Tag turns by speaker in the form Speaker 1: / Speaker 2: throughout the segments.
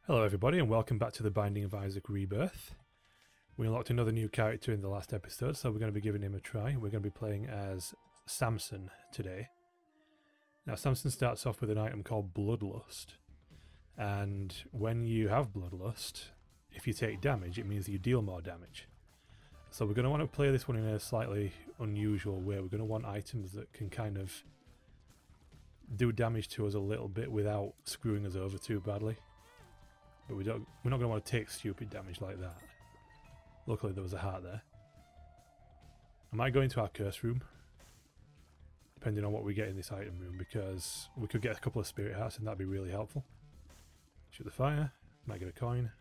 Speaker 1: Hello everybody and welcome back to the Binding of Isaac Rebirth. We unlocked another new character in the last episode, so we're going to be giving him a try. We're going to be playing as Samson today. Now Samson starts off with an item called Bloodlust, and when you have Bloodlust, if you take damage it means you deal more damage. So we're going to want to play this one in a slightly unusual way. We're going to want items that can kind of do damage to us a little bit without screwing us over too badly. But we're not going to want to take stupid damage like that. Luckily there was a heart there. I might go into our curse room, depending on what we get in this item room, because we could get a couple of spirit hearts and that'd be really helpful. Shoot the fire, might get a coin.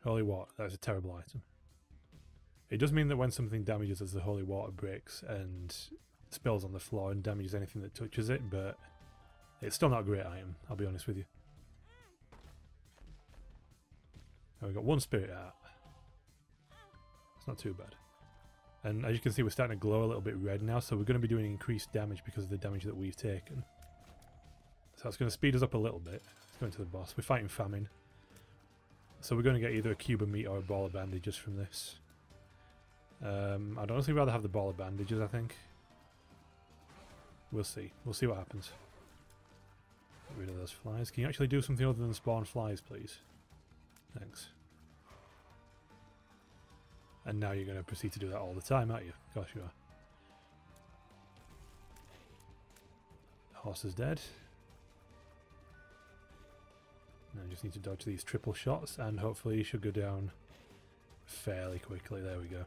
Speaker 1: Holy water, that's a terrible item. It does mean that when something damages us, the holy water breaks and spills on the floor and damages anything that touches it, but it's still not a great item, I'll be honest with you. Now we've got one spirit heart. It's not too bad. And as you can see, we're starting to glow a little bit red now, so we're going to be doing increased damage because of the damage that we've taken. So it's going to speed us up a little bit. Let's go into the boss. We're fighting famine. So we're going to get either a cube of meat or a ball of bandages from this. I'd honestly rather have the ball of bandages, I think. We'll see. We'll see what happens. Get rid of those flies. Can you actually do something other than spawn flies, please? Thanks. And now you're going to proceed to do that all the time, aren't you? Of course you are. The horse is dead. Now I just need to dodge these triple shots and hopefully he should go down fairly quickly. There we go.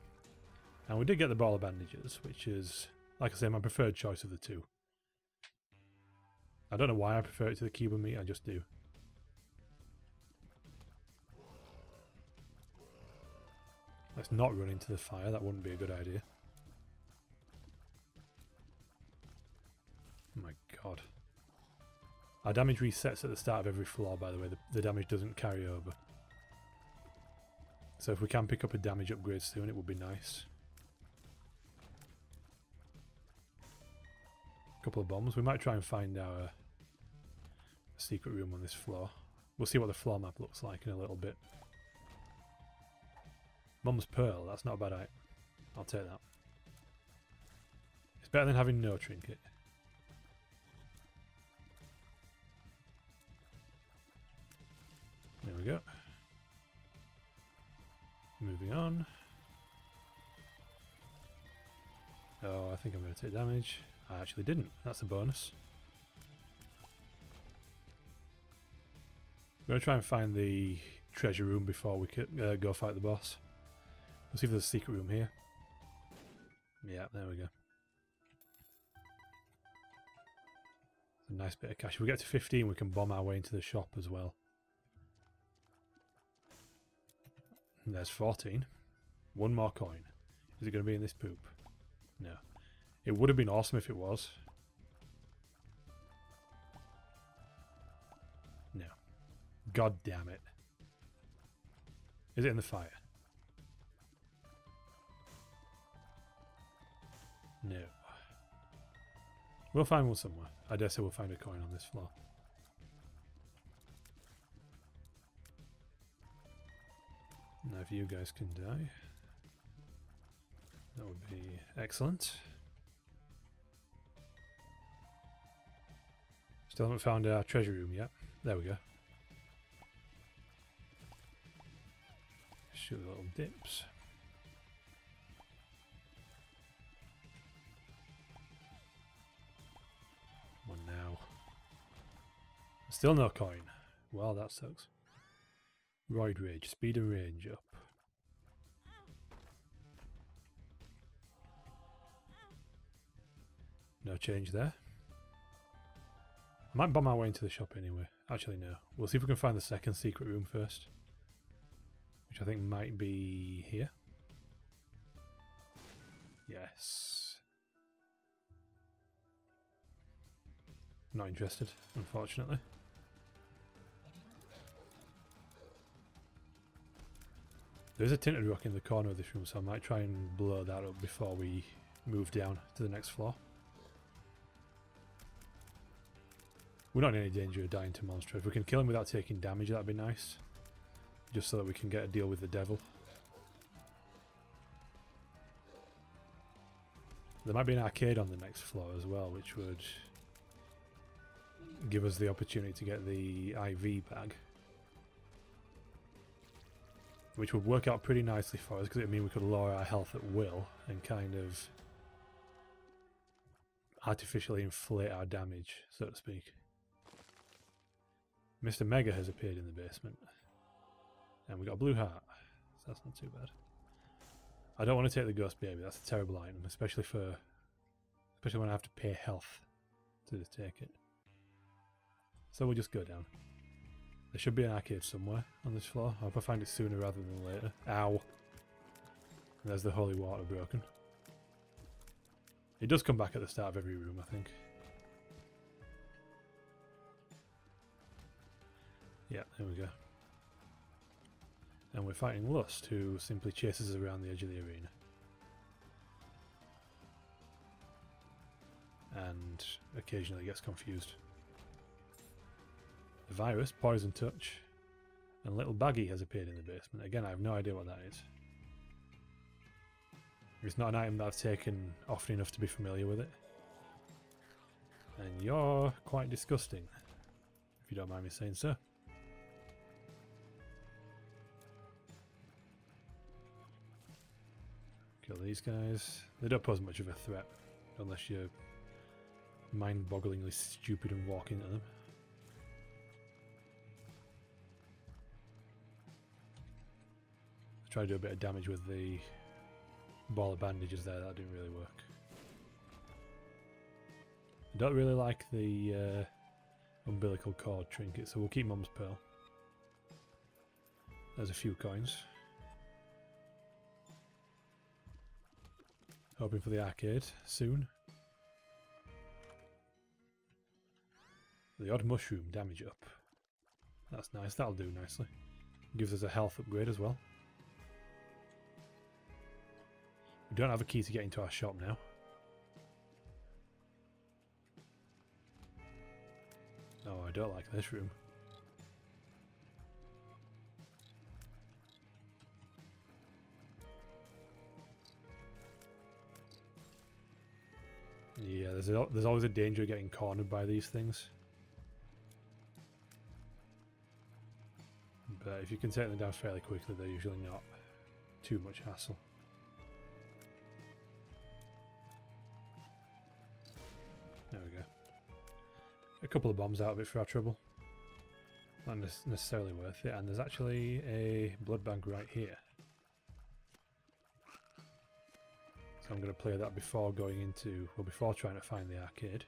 Speaker 1: And we did get the ball of bandages, which is, like I say, my preferred choice of the two. I don't know why I prefer it to the cube of meat, I just do. Let's not run into the fire, that wouldn't be a good idea. Oh my god. Our damage resets at the start of every floor, by the way, the damage doesn't carry over. So if we can pick up a damage upgrade soon, it would be nice. Couple of bombs. We might try and find our secret room on this floor. We'll see what the floor map looks like in a little bit. Mum's Pearl, that's not a bad item. I'll take that. It's better than having no trinket. There we go. Moving on. Oh, I think I'm going to take damage. I actually didn't. That's a bonus. I'm going to try and find the treasure room before we could go fight the boss. Let's see if there's a secret room here. Yeah, there we go. It's a nice bit of cash. If we get to 15, we can bomb our way into the shop as well. And there's 14. One more coin. Is it going to be in this poop? No. It would have been awesome if it was. No. God damn it. Is it in the fire? No. We'll find one somewhere. I dare say we'll find a coin on this floor. Now if you guys can die, that would be excellent. Still haven't found our treasure room yet. There we go. Shoot the little dips. One now. Still no coin. Well, that sucks. Roid Rage. Speed and range up. No change there. I might bomb our way into the shop anyway. Actually, no. We'll see if we can find the second secret room first. Which I think might be here. Yes. Not interested, unfortunately. There's a tinted rock in the corner of this room, so I might try and blow that up before we move down to the next floor. We're not in any danger of dying to monster. If we can kill him without taking damage, that'd be nice. Just so that we can get a deal with the devil. There might be an arcade on the next floor as well, which would give us the opportunity to get the IV bag. Which would work out pretty nicely for us, because it would mean we could lower our health at will and kind of artificially inflate our damage, so to speak. Mr. Mega has appeared in the basement. And we got a blue heart, so that's not too bad. I don't want to take the ghost baby, that's a terrible item, especially when I have to pay health to take it. So we'll just go down. There should be an arcade somewhere on this floor. I hope I find it sooner rather than later. Ow! And there's the holy water broken. It does come back at the start of every room, I think. Yeah, there we go. And we're fighting Lust, who simply chases us around the edge of the arena. And occasionally gets confused. The virus, Poison Touch, and Little Baggy has appeared in the basement. Again, I have no idea what that is. It's not an item that I've taken often enough to be familiar with it. And you're quite disgusting, if you don't mind me saying so. Kill these guys. They don't pose much of a threat, unless you're mind-bogglingly stupid and walk into them. I tried to do a bit of damage with the ball of bandages there, that didn't really work. I don't really like the umbilical cord trinket, so we'll keep Mum's Pearl. There's a few coins. Hoping for the arcade soon. The odd mushroom, damage up. That's nice, that'll do nicely. Gives us a health upgrade as well. We don't have a key to get into our shop now. Oh, I don't like this room. Yeah, there's always a danger of getting cornered by these things. But if you can take them down fairly quickly, they're usually not too much hassle. There we go. A couple of bombs out of it for our trouble. Not necessarily worth it, and there's actually a blood bank right here. So I'm going to play that before going into, well, before trying to find the arcade.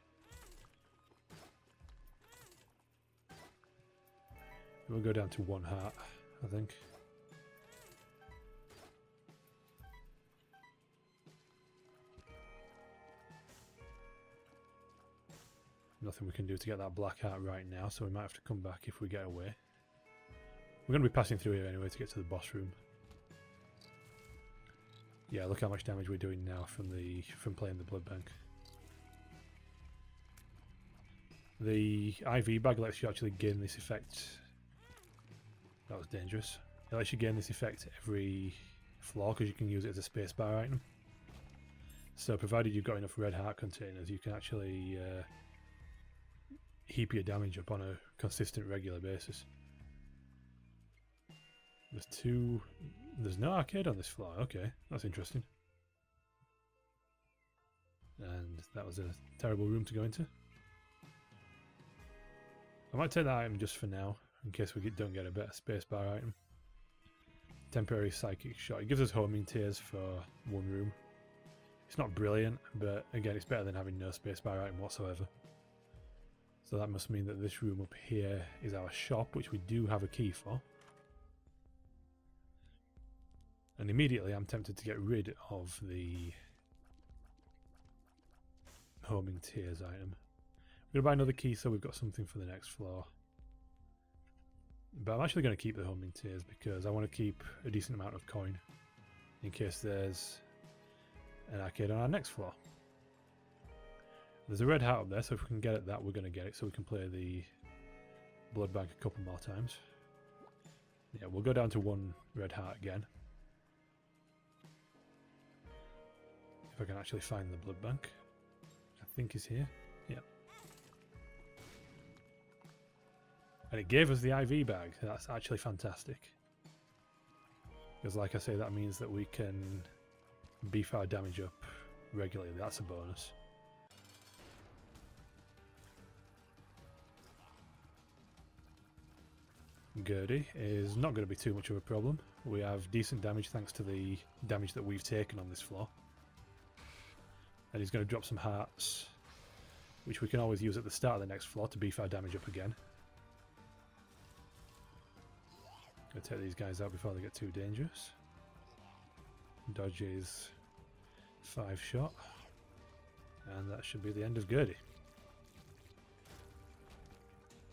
Speaker 1: We'll go down to 1 heart, I think. Nothing we can do to get that black heart right now, so we might have to come back if we get away. We're going to be passing through here anyway to get to the boss room. Yeah, look how much damage we're doing now from playing the blood bank. The IV bag lets you actually gain this effect. That was dangerous. It lets you gain this effect every floor because you can use it as a spacebar item. So provided you've got enough red heart containers, you can actually heap your damage up on a consistent, regular basis. There's no arcade on this floor. Okay, that's interesting. And that was a terrible room to go into. I might take that item just for now, in case we don't get a better spacebar item. Temporary psychic shot. It gives us homing tears for 1 room. It's not brilliant, but again, it's better than having no spacebar item whatsoever. So that must mean that this room up here is our shop, which we do have a key for. And immediately I'm tempted to get rid of the homing tears item. We're going to buy another key so we've got something for the next floor. But I'm actually going to keep the homing tears because I want to keep a decent amount of coin in case there's an arcade on our next floor. There's a red heart up there, so if we can get at that, we're going to get it, so we can play the blood bank a couple more times. Yeah, we'll go down to 1 red heart again. If I can actually find the blood bank. I think it's here. Yeah. And it gave us the IV bag. That's actually fantastic. Because like I say, that means that we can beef our damage up regularly. That's a bonus. Gurdy is not going to be too much of a problem. We have decent damage thanks to the damage that we've taken on this floor. And he's going to drop some hearts, which we can always use at the start of the next floor to beef our damage up again. Going to take these guys out before they get too dangerous. Dodge is 5 shot. And that should be the end of Gurdy.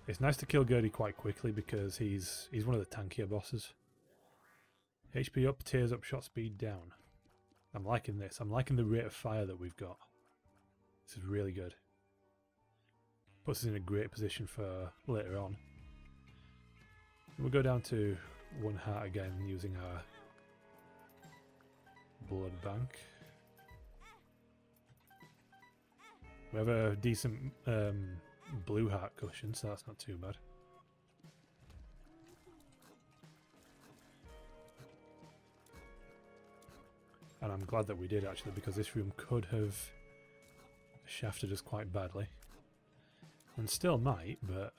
Speaker 1: It's nice to kill Gurdy quite quickly because he's one of the tankier bosses. HP up, tears up, shot speed down. I'm liking this. I'm liking the rate of fire that we've got. This is really good. Puts us in a great position for later on. We'll go down to 1 heart again using our blood bank. We have a decent blue heart cushion, so that's not too bad. And I'm glad that we did actually, because this room could have shafted us quite badly. And still might, but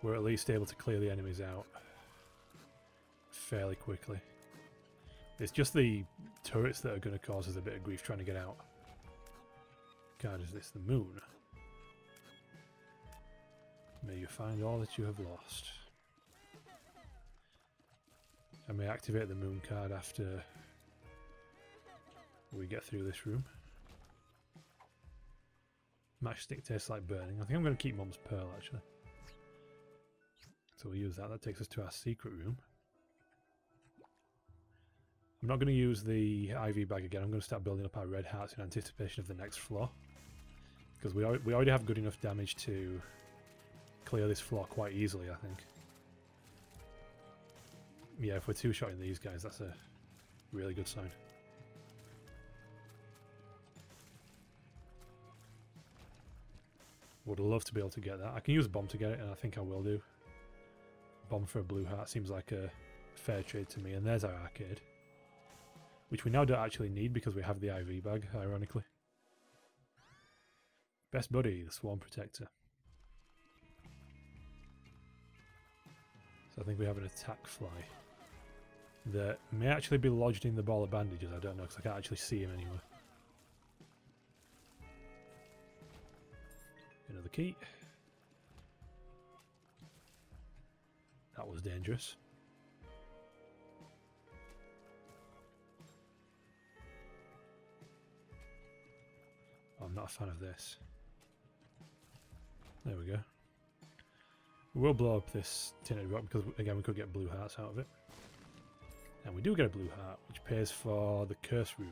Speaker 1: we're at least able to clear the enemies out fairly quickly. It's just the turrets that are going to cause us a bit of grief trying to get out. God, is this the moon? May you find all that you have lost. I may activate the moon card after we get through this room. Matchstick tastes like burning. I think I'm going to keep Mum's Pearl actually. So we'll use that. That takes us to our secret room. I'm not going to use the IV bag again. I'm going to start building up our red hearts in anticipation of the next floor. Because we already have good enough damage to clear this floor quite easily, I think. Yeah, if we're two-shotting these guys, that's a really good sign. Would love to be able to get that. I can use a bomb to get it, and I think I will do. Bomb for a blue heart seems like a fair trade to me. And there's our arcade, which we now don't actually need because we have the IV bag, ironically. Best buddy, the Swarm Protector. So I think we have an attack fly that may actually be lodged in the ball of bandages. I don't know because I can't actually see him anywhere. Another key. That was dangerous. Oh, I'm not a fan of this. There we go. We'll blow up this tinted rock because, again, we could get blue hearts out of it. And we do get a blue heart, which pays for the curse room.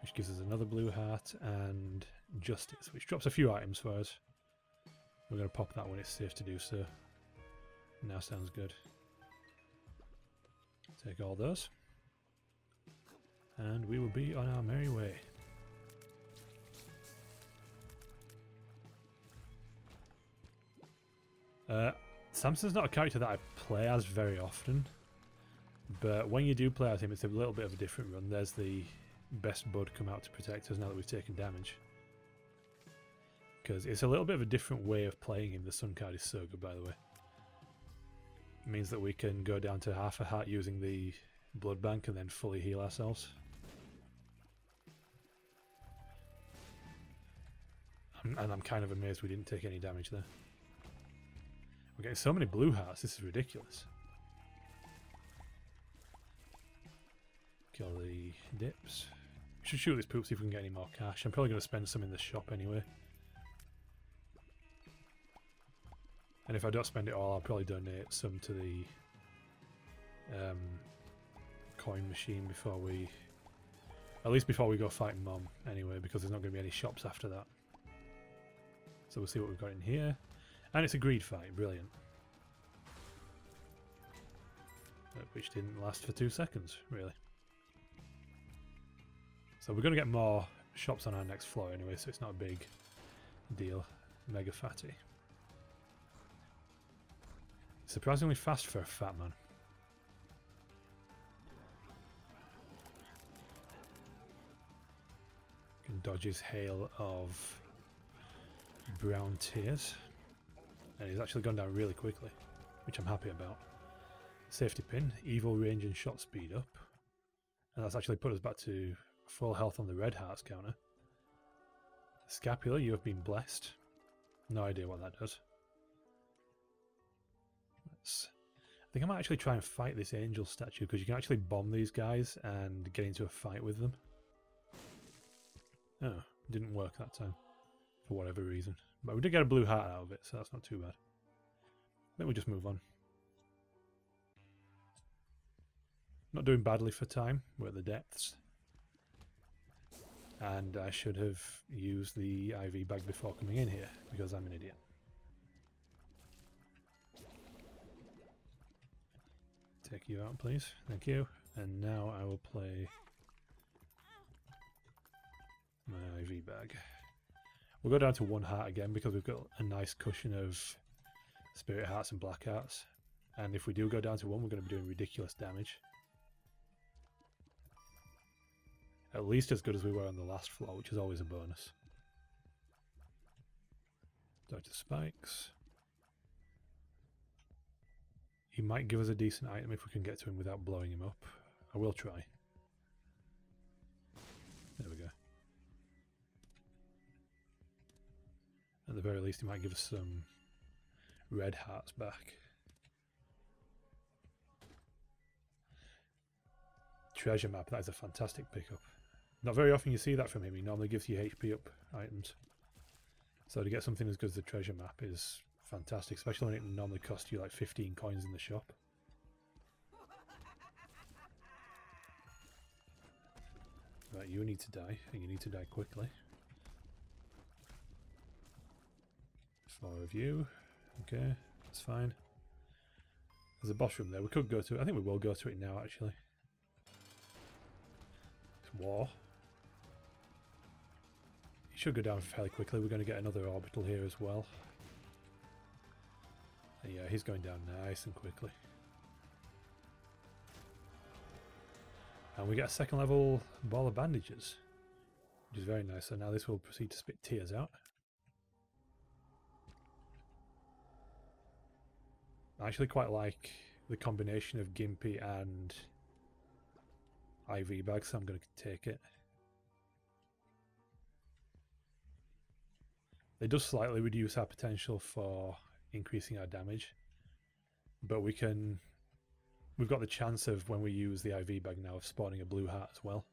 Speaker 1: Which gives us another blue heart and justice, which drops a few items for us. We're going to pop that when it's safe to do so. Now sounds good. Take all those. And we will be on our merry way. Samson's not a character that I play as very often, but when you do play as him, it's a little bit of a different run. There's the best bud come out to protect us now that we've taken damage. Because it's a little bit of a different way of playing him. The sun card is so good, by the way. It means that we can go down to half a heart using the blood bank and then fully heal ourselves. And I'm kind of amazed we didn't take any damage there. We're getting so many blue hearts, this is ridiculous. Kill the dips. We should shoot this poop, see if we can get any more cash. I'm probably going to spend some in the shop anyway. And if I don't spend it all, I'll probably donate some to the coin machine before we... At least before we go fight Mom, anyway, because there's not going to be any shops after that. So we'll see what we've got in here. And it's a greed fight, brilliant. Which didn't last for 2 seconds, really. So we're going to get more shops on our next floor anyway, so it's not a big deal. Mega fatty. Surprisingly fast for a fat man. Can dodge his hail of brown tears. And he's actually gone down really quickly, which I'm happy about. Safety pin, evil range and shot speed up. And that's actually put us back to full health on the red hearts counter. Scapula, you have been blessed. No idea what that does. I think I might actually try and fight this angel statue, because you can actually bomb these guys and get into a fight with them. Oh, didn't work that time. For whatever reason. But we did get a blue heart out of it, so that's not too bad. Then we just move on. Not doing badly for time. We're at the depths. And I should have used the IV bag before coming in here, because I'm an idiot. Take you out, please. Thank you. And now I will play my IV bag. We'll go down to 1 heart again, because we've got a nice cushion of spirit hearts and black hearts. And if we do go down to 1, we're going to be doing ridiculous damage. At least as good as we were on the last floor, which is always a bonus. Dodge the spikes. He might give us a decent item if we can get to him without blowing him up. I will try. There we go. At the very least, he might give us some red hearts back. Treasure map, that is a fantastic pickup. Not very often you see that from him. He normally gives you HP up items. So to get something as good as the treasure map is fantastic, especially when it normally costs you like 15 coins in the shop. Right, you need to die, and you need to die quickly. 4 of you. Okay, that's fine. There's a boss room there. We could go to it. I think we will go to it now, actually. It's war. He should go down fairly quickly. We're going to get another orbital here as well. And yeah, he's going down nice and quickly. And we get a 2nd level ball of bandages, which is very nice. So now this will proceed to spit tears out. I actually quite like the combination of Gimpy and IV bag, so I'm going to take it. It does slightly reduce our potential for increasing our damage, but we've got the chance of, when we use the IV bag now, of spawning a blue heart as well.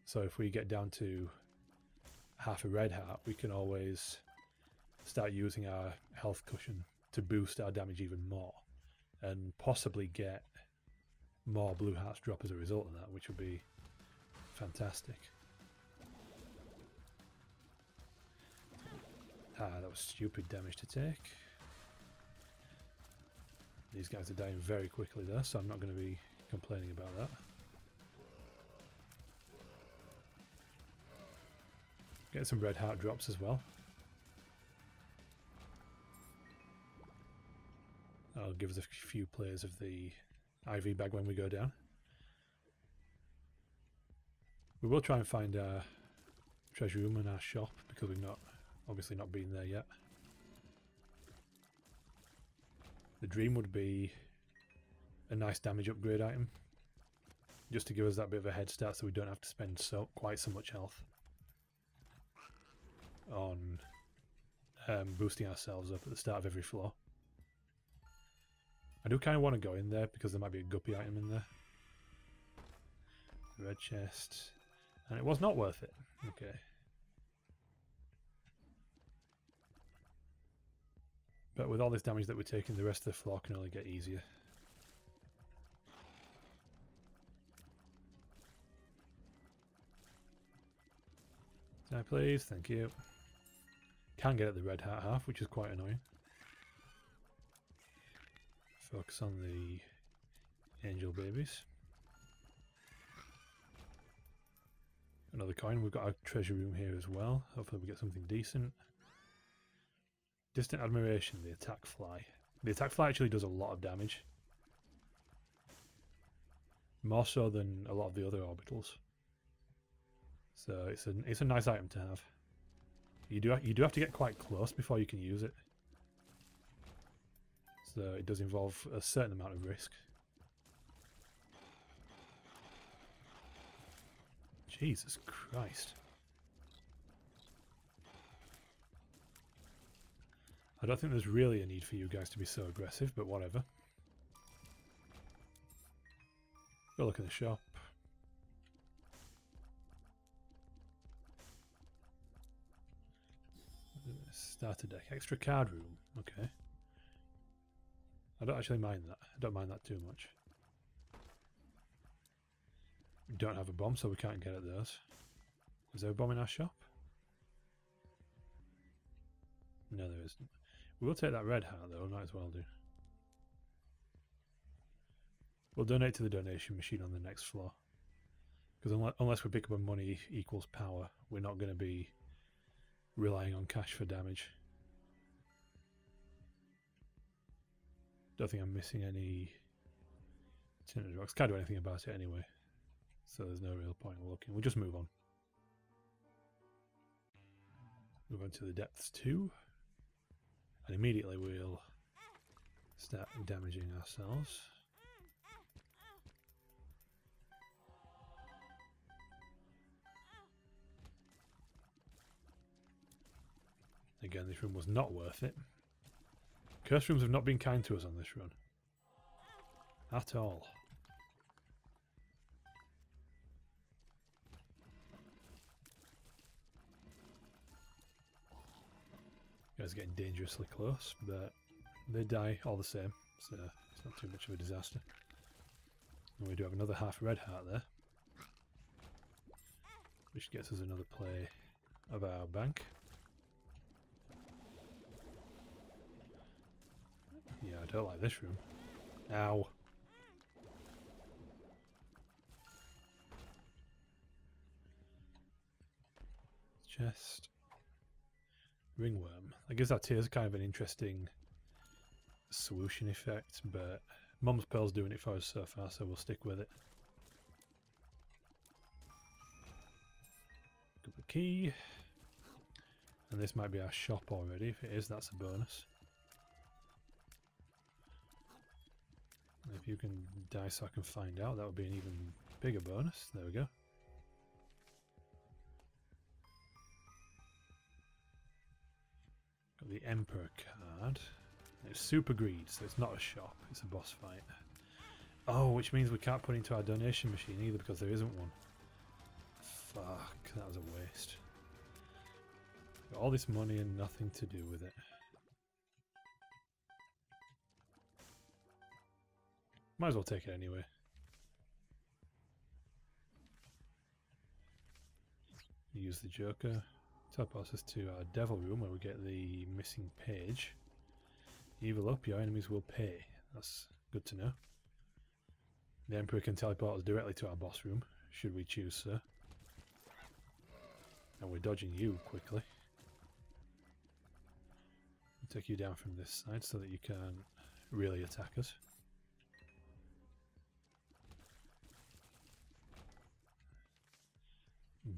Speaker 1: So if we get down to half a red heart, we can always start using our health cushion to boost our damage even more, and possibly get more blue hearts drop as a result of that, which would be fantastic. That was stupid damage to take. These guys are dying very quickly there, so I'm not going to be complaining about that. Get some red heart drops as well. That'll give us a few plays of the IV bag when we go down. We will try and find our treasure room and our shop, because we've obviously not been there yet. The dream would be a nice damage upgrade item, just to give us that bit of a head start, so we don't have to spend quite so much health on boosting ourselves up at the start of every floor. I do kind of want to go in there, because there might be a guppy item in there. Red chest. And it was not worth it. Okay. But with all this damage that we're taking, the rest of the floor can only get easier. Die please, thank you. Can't get at the red heart half, which is quite annoying. Focus on the angel babies. Another coin. We've got a treasure room here as well. Hopefully we get something decent. Distant admiration, the attack fly. The attack fly actually does a lot of damage. More so than a lot of the other orbitals. So it's a nice item to have. You do have to get quite close before you can use it. So it does involve a certain amount of risk. Jesus Christ. I don't think there's really a need for you guys to be so aggressive, but whatever. Go look in the shop. Starter deck. Extra card room. Okay. I don't actually mind that. I don't mind that too much. We don't have a bomb, so we can't get at those. Is there a bomb in our shop? No, there isn't. We will take that red heart, though. Might as well do. We'll donate to the donation machine on the next floor. Because unless we pick up a money equals power, we're not going to be relying on cash for damage. Don't think I'm missing any tinted rocks. Can't do anything about it anyway. So there's no real point in looking. We'll just move on. Move on to the depths 2. And immediately we'll start damaging ourselves. Again, this room was not worth it. Curse rooms have not been kind to us on this run. At all. Guys getting dangerously close, but they die all the same, so it's not too much of a disaster. And we do have another half red heart there, which gets us another play of our bank. Yeah, I don't like this room. Ow. Chest. Ringworm. I guess that here is kind of an interesting swooshing effect, but Mum's Pearl's doing it for us so far, so we'll stick with it. Got the key. And this might be our shop already. If it is, that's a bonus. If you can die so I can find out, that would be an even bigger bonus. There we go. Got the Emperor card. It's super greed, so it's not a shop, it's a boss fight. Oh, which means we can't put into our donation machine either because there isn't one. Fuck, that was a waste. Got all this money and nothing to do with it. Might as well take it anyway. Use the Joker. Teleports us to our Devil Room where we get the missing page. Evil up, your enemies will pay. That's good to know. The Emperor can teleport us directly to our boss room, should we choose so. And we're dodging you quickly. I'll take you down from this side so that you can't really attack us.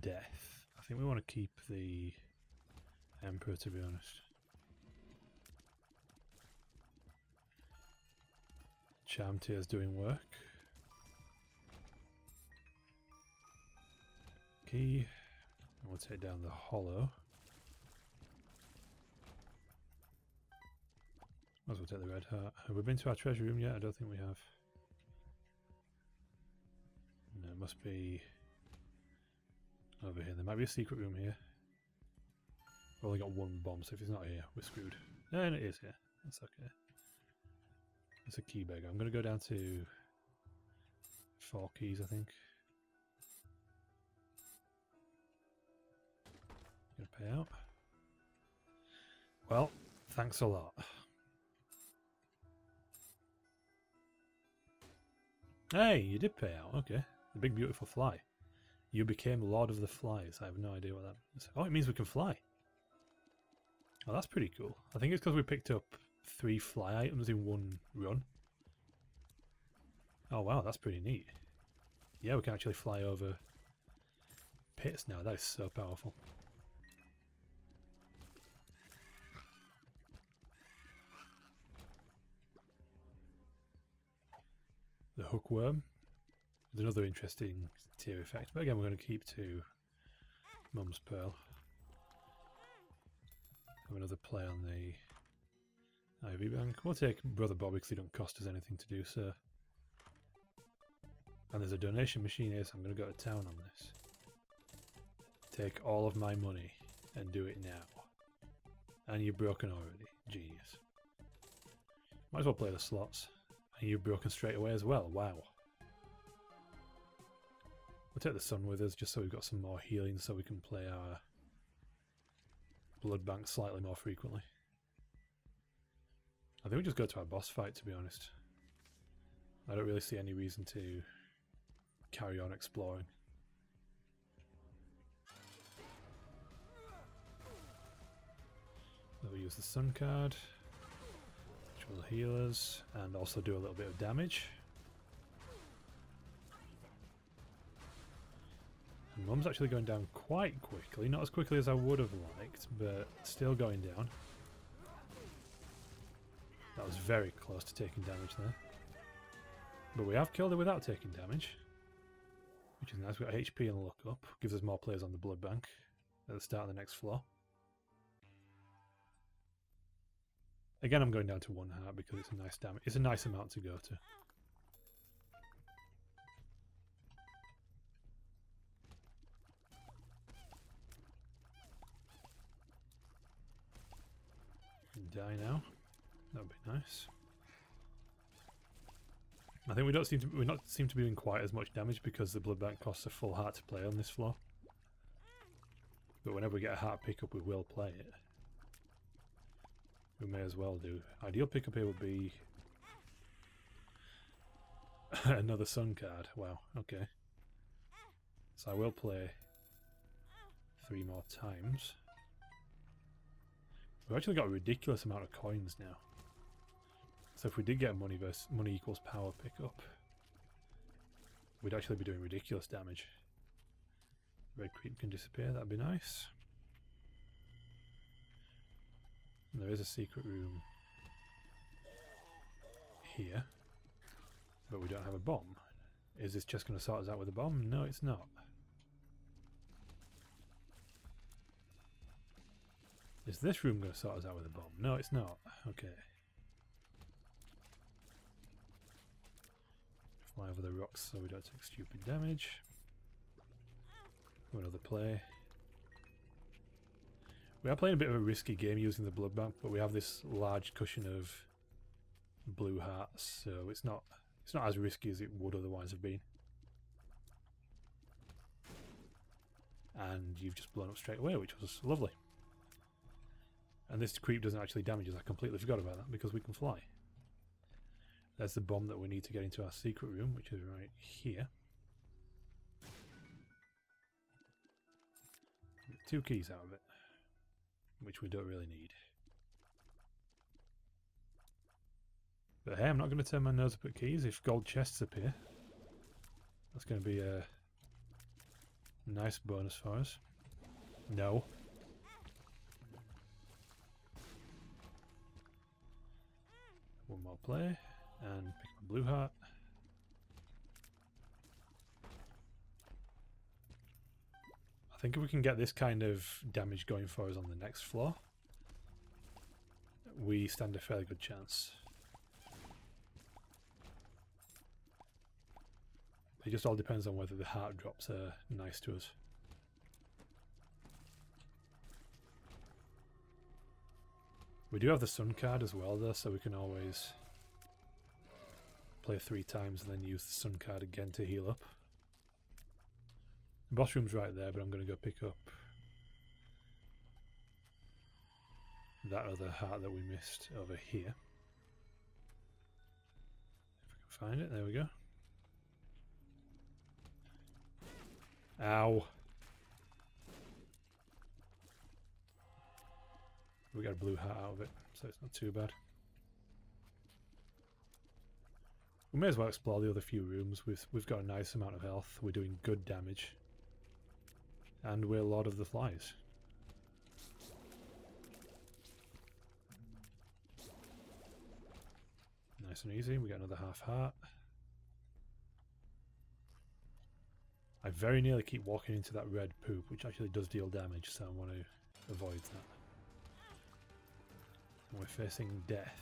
Speaker 1: Death. I think we want to keep the Emperor, to be honest. Charm Tear's doing work. Key. And we'll take down the Hollow. Might as well take the Red Heart. Have we been to our treasure room yet? I don't think we have. No, it must be over here. There might be a secret room here. We've only got one bomb, so if it's not here, we're screwed. No, it is here. That's okay. It's a key beggar. I'm going to go down to 4 keys, I think. pay out. Well, thanks a lot. Hey, you did pay out. Okay. The big beautiful fly. You became Lord of the Flies. I have no idea what that means. Oh, it means we can fly. Oh, that's pretty cool. I think it's because we picked up 3 fly items in one run. Oh wow, that's pretty neat. Yeah, we can actually fly over pits now. That is so powerful. The hookworm is another interesting tier effect, but again we're going to keep to Mum's Pearl. Have another play on the Ivy Bank. We'll take Brother Bobby because he don't cost us anything to do so. And there's a donation machine here, so I'm going to go to town on this. Take all of my money and do it now. And you're broken already. Genius. Might as well play the slots. And you've broken straight away as well. Wow. We'll take the sun with us just so we've got some more healing so we can play our blood bank slightly more frequently. I think we just go to our boss fight, to be honest. I don't really see any reason to carry on exploring. We'll use the sun card, which will heal us and also do a little bit of damage. And Mum's actually going down quite quickly, not as quickly as I would have liked, but still going down. That was very close to taking damage there. But we have killed her without taking damage, which is nice. We've got HP and look up, gives us more players on the blood bank at the start of the next floor. Again, I'm going down to 1 heart because it's a nice damage. It's a nice amount to go to. Die now. That would be nice. I think we don't seem to be doing quite as much damage because the blood bank costs a full heart to play on this floor. But whenever we get a heart pickup, we will play it. We may as well do. Ideal pickup here would be another sun card. Wow, okay. So I will play 3 more times. We've actually got a ridiculous amount of coins now. So if we did get a money equals power pickup, we'd actually be doing ridiculous damage. Red creep can disappear, that'd be nice. And there is a secret room here, but we don't have a bomb. Is this just going to sort us out with a bomb? No, it's not. Is this room going to sort us out with a bomb? No, it's not. Okay. Fly over the rocks so we don't take stupid damage. Another play. We are playing a bit of a risky game using the blood bank, but we have this large cushion of blue hearts, so it's not as risky as it would otherwise have been. And you've just blown up straight away, which was lovely. And this creep doesn't actually damage us. I completely forgot about that because we can fly. There's the bomb that we need to get into our secret room, which is right here. 2 keys out of it, which we don't really need. But hey, I'm not going to turn my nose up at keys. If gold chests appear, that's going to be a nice bonus for us. No. One more play and pick up a blue heart. I think if we can get this kind of damage going for us on the next floor, we stand a fairly good chance. It just all depends on whether the heart drops are nice to us. We do have the sun card as well though, so we can always play 3 times and then use the sun card again to heal up. The boss room's right there, but I'm going to go pick up that other heart that we missed over here. If I can find it, there we go. Ow! We got a blue heart out of it, so it's not too bad. We may as well explore the other few rooms. We've got a nice amount of health. We're doing good damage. And we're Lord of the Flies. Nice and easy. We got another half heart. I very nearly keep walking into that red poop, which actually does deal damage, so I want to avoid that. And we're facing death.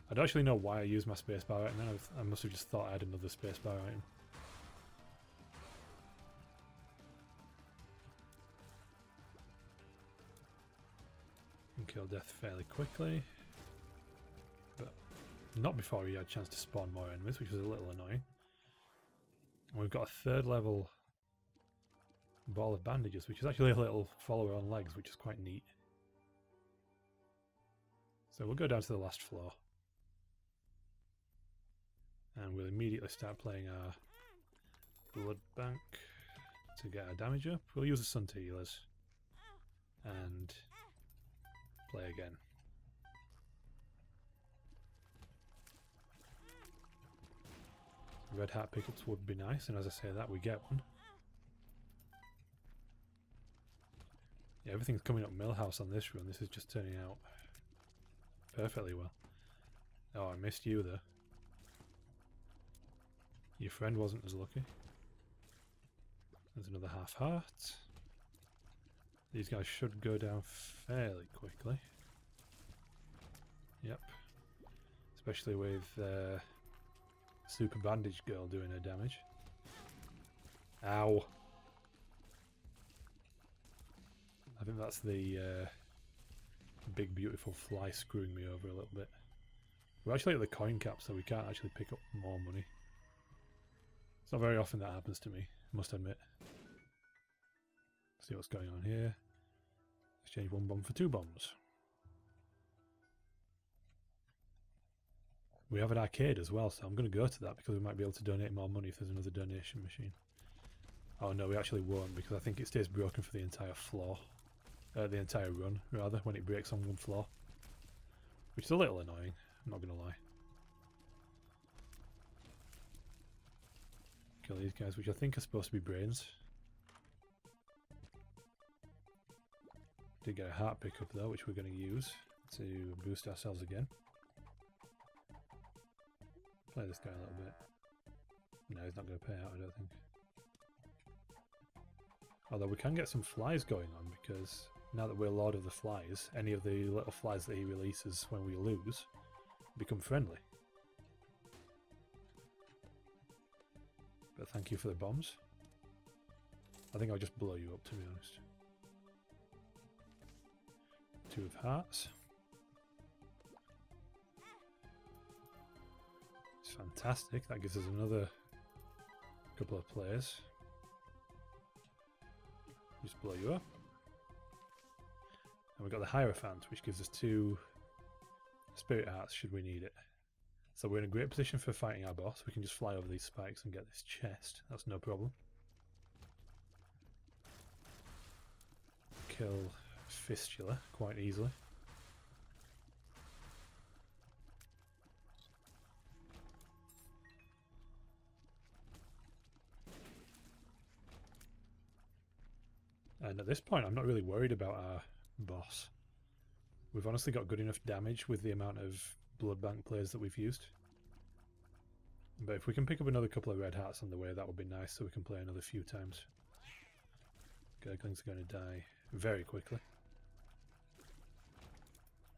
Speaker 1: I don't actually know why I used my spacebar item then. I must have just thought I had another spacebar item. And kill death fairly quickly. But not before he had a chance to spawn more enemies, which was a little annoying. And we've got a 3rd level ball of bandages, which is actually a little follower on legs, which is quite neat. So we'll go down to the last floor. And we'll immediately start playing our blood bank to get our damage up. We'll use the sun to heal us. And play again. Red heart pickups would be nice, and as I say that, we get one. Yeah, everything's coming up Millhouse on this run. This is just turning out perfectly well. Oh, I missed you there. Your friend wasn't as lucky. There's another half heart. These guys should go down fairly quickly. Yep. Especially with Super Bandage Girl doing her damage. Ow. I think that's the big beautiful fly screwing me over a little bit. We're actually at the coin cap, so we can't actually pick up more money. It's not very often that happens to me, I must admit. See what's going on here. Exchange 1 bomb for 2 bombs. We have an arcade as well, so I'm going to go to that because we might be able to donate more money if there's another donation machine. Oh no, we actually won't, because I think it stays broken for the entire floor. The entire run, rather, when it breaks on one floor. Which is a little annoying, I'm not going to lie. Kill these guys, which I think are supposed to be brains. Did get a heart pickup though, which we're going to use to boost ourselves again. Play this guy a little bit. No, he's not going to pay out, I don't think. Although we can get some flies going on, because now that we're Lord of the Flies, any of the little flies that he releases when we lose become friendly. But thank you for the bombs. I think I'll just blow you up, to be honest. 2 of hearts. It's fantastic. That gives us another couple of players. Just blow you up. And we've got the Hierophant, which gives us 2 spirit hearts should we need it. So we're in a great position for fighting our boss. We can just fly over these spikes and get this chest. That's no problem. Kill Fistula quite easily. And at this point, I'm not really worried about our boss. We've honestly got good enough damage with the amount of blood bank plays that we've used. But if we can pick up another couple of red hearts on the way, that would be nice, so we can play another few times. Gurglings are going to die very quickly.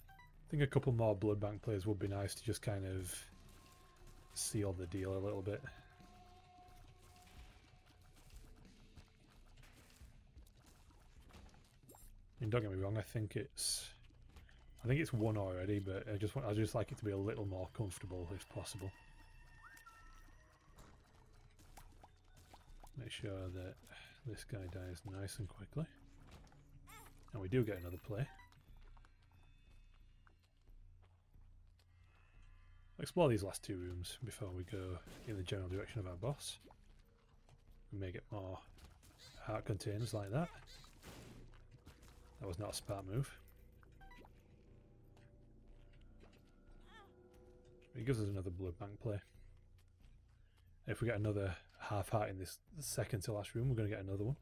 Speaker 1: I think a couple more blood bank plays would be nice to just kind of seal the deal a little bit. And don't get me wrong, I think it's one already, but I just like it to be a little more comfortable if possible. Make sure that this guy dies nice and quickly. And we do get another play. explore these last two rooms before we go in the general direction of our boss. We may get more heart containers like that. That was not a smart move. It gives us another blood bank play. If we get another half heart in this second to last room, we're going to get another one.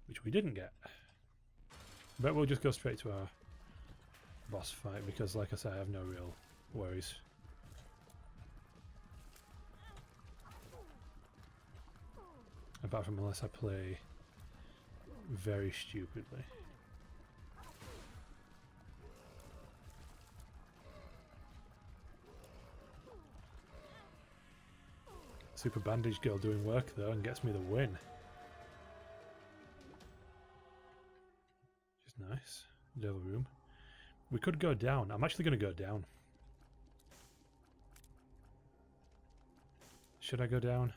Speaker 1: Which we didn't get. But we'll just go straight to our boss fight because, like I said, I have no real worries. Apart from unless I play very stupidly. Super Bandage Girl doing work though and gets me the win. Which is nice. Devil room. We could go down. I'm actually going to go down. Should I go down?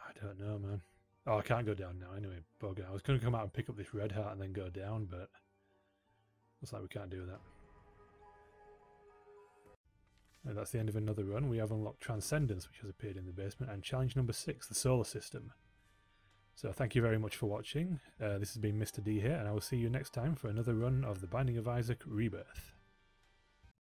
Speaker 1: I don't know, man. Oh, I can't go down now anyway. Bugger. I was going to come out and pick up this red heart and then go down, but looks like we can't do that. And that's the end of another run. We have unlocked Transcendence, which has appeared in the basement, and challenge number 6, the Solar System. So thank you very much for watching. This has been Mr. D here, and I will see you next time for another run of The Binding of Isaac Rebirth.